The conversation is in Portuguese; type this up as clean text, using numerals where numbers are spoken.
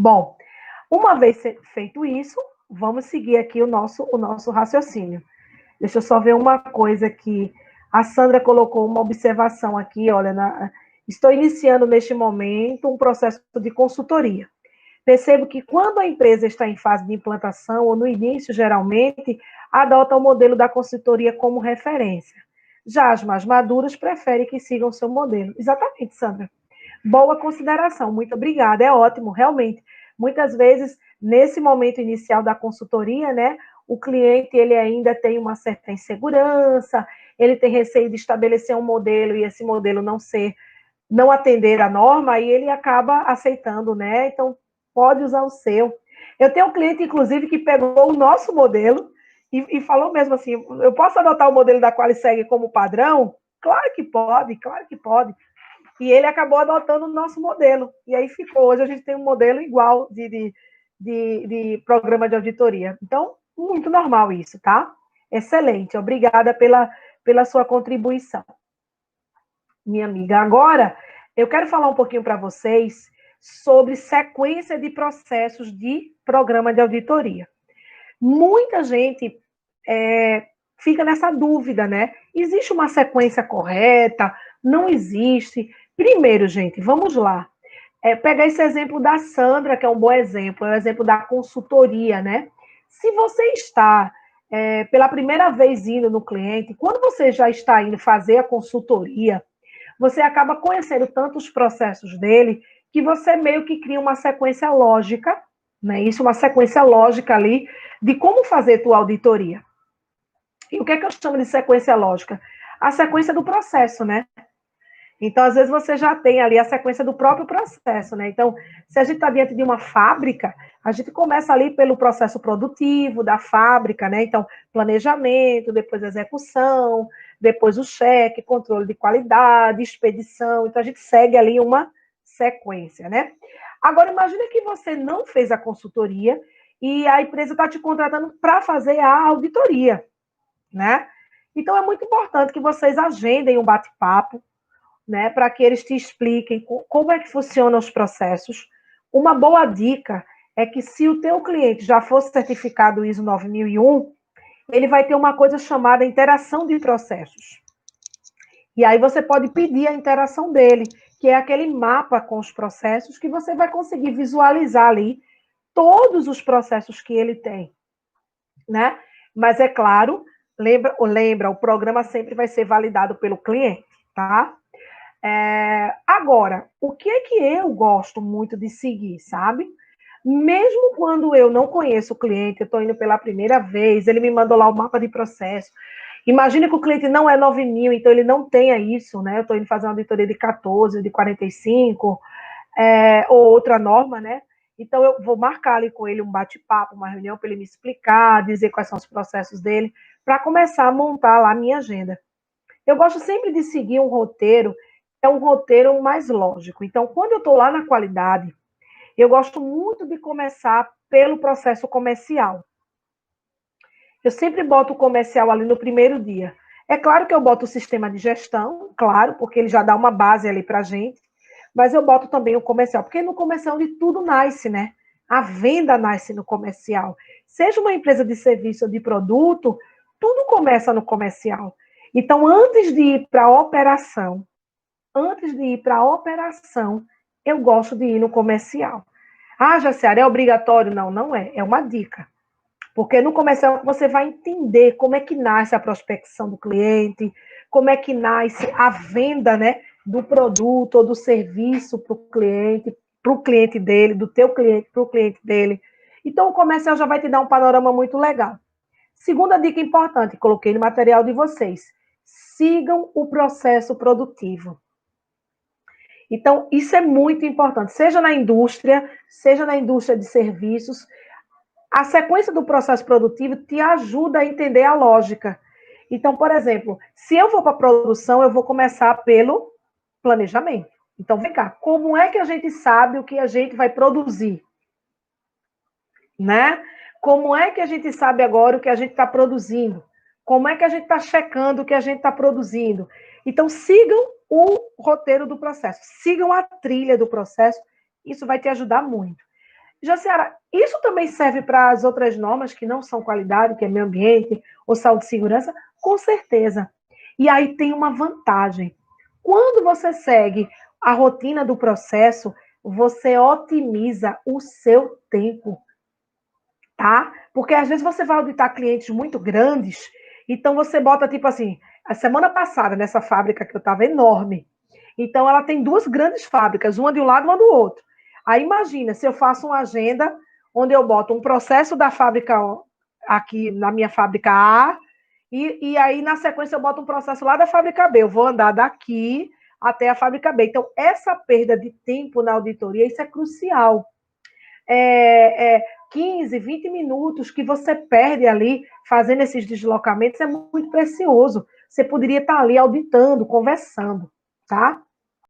Bom, uma vez feito isso, vamos seguir aqui o nosso raciocínio. Deixa eu só ver uma coisa aqui. A Sandra colocou uma observação aqui, olha, estou iniciando neste momento um processo de consultoria. Percebo que quando a empresa está em fase de implantação, ou no início, geralmente, adota o modelo da consultoria como referência. Já as mais maduras preferem que sigam o seu modelo. Exatamente, Sandra. Boa consideração, muito obrigada, é ótimo, realmente. Muitas vezes, nesse momento inicial da consultoria, né, o cliente ele ainda tem uma certa insegurança, ele tem receio de estabelecer um modelo e esse modelo não atender a norma, e ele acaba aceitando, né? Então, pode usar o seu. Eu tenho um cliente, inclusive, que pegou o nosso modelo e falou mesmo assim, eu posso adotar o modelo da Qualiseg como padrão? Claro que pode, claro que pode. E ele acabou adotando o nosso modelo. E aí ficou. Hoje a gente tem um modelo igual de programa de auditoria. Então, muito normal isso, tá? Excelente. Obrigada pela sua contribuição, minha amiga. Agora, eu quero falar um pouquinho para vocês sobre sequência de processos de programa de auditoria. Muita gente fica nessa dúvida, né? Existe uma sequência correta? Não existe? Primeiro, gente, vamos lá. Pegar esse exemplo da Sandra, que é um bom exemplo, é o exemplo da consultoria, né? Se você está pela primeira vez indo no cliente, quando você já está indo fazer a consultoria, você acaba conhecendo tantos processos dele que você meio que cria uma sequência lógica, né? Isso, uma sequência lógica ali de como fazer tua auditoria. E o que é que eu chamo de sequência lógica? A sequência do processo, né? Então, às vezes, você já tem ali a sequência do próprio processo, né? Então, se a gente está diante de uma fábrica, a gente começa ali pelo processo produtivo da fábrica, né? Então, planejamento, depois execução, depois o cheque, controle de qualidade, expedição. Então, a gente segue ali uma sequência, né? Agora, imagine que você não fez a consultoria e a empresa está te contratando para fazer a auditoria, né? Então, é muito importante que vocês agendem um bate-papo, né, para que eles te expliquem como é que funcionam os processos. Uma boa dica é que se o teu cliente já fosse certificado ISO 9001, ele vai ter uma coisa chamada interação de processos. E aí você pode pedir a interação dele, que é aquele mapa com os processos que você vai conseguir visualizar ali todos os processos que ele tem, né? Mas é claro, lembra, o programa sempre vai ser validado pelo cliente, tá? Agora, o que é que eu gosto muito de seguir, sabe? Mesmo quando eu não conheço o cliente, eu estou indo pela primeira vez, ele me mandou lá o mapa de processo. Imagina que o cliente não é 9.000, então ele não tenha isso, né? Eu estou indo fazer uma auditoria de 14, de 45, ou outra norma, né? Então eu vou marcar ali com ele um bate-papo, uma reunião para ele me explicar, dizer quais são os processos dele, para começar a montar lá a minha agenda. Eu gosto sempre de seguir um roteiro, é um roteiro mais lógico. Então, quando eu estou lá na qualidade, eu gosto muito de começar pelo processo comercial. Eu sempre boto o comercial ali no primeiro dia. É claro que eu boto o sistema de gestão, claro, porque ele já dá uma base ali para a gente, mas eu boto também o comercial, porque no comercial de tudo nasce, né? A venda nasce no comercial. Seja uma empresa de serviço ou de produto, tudo começa no comercial. Então, antes de ir para a operação, eu gosto de ir no comercial. Ah, Jaciara, é obrigatório? Não, não é. É uma dica. Porque no comercial você vai entender como é que nasce a prospecção do cliente, como é que nasce a venda, né, do produto ou do serviço para o cliente dele, do teu cliente para o cliente dele. Então, o comercial já vai te dar um panorama muito legal. Segunda dica importante, coloquei no material de vocês. Sigam o processo produtivo. Então, isso é muito importante, seja na indústria de serviços, a sequência do processo produtivo te ajuda a entender a lógica. Então, por exemplo, se eu vou para a produção, eu vou começar pelo planejamento. Então, vem cá, como é que a gente sabe o que a gente vai produzir? Né? Como é que a gente sabe agora o que a gente está produzindo? Como é que a gente está checando o que a gente está produzindo? Então, sigam o roteiro do processo, sigam a trilha do processo, isso vai te ajudar muito. Jaciara, isso também serve para as outras normas que não são qualidade, que é meio ambiente ou saúde e segurança? Com certeza. E aí tem uma vantagem. Quando você segue a rotina do processo, você otimiza o seu tempo, tá? Porque às vezes você vai auditar clientes muito grandes, então você bota tipo assim, a semana passada nessa fábrica que eu estava enorme, então ela tem duas grandes fábricas, uma de um lado e uma do outro. Aí imagina se eu faço uma agenda onde eu boto um processo da fábrica aqui na minha fábrica A e aí na sequência eu boto um processo lá da fábrica B. Eu vou andar daqui até a fábrica B. Então essa perda de tempo na auditoria, isso é crucial. 15, 20 minutos que você perde ali fazendo esses deslocamentos é muito precioso. Você poderia estar ali auditando, conversando, tá?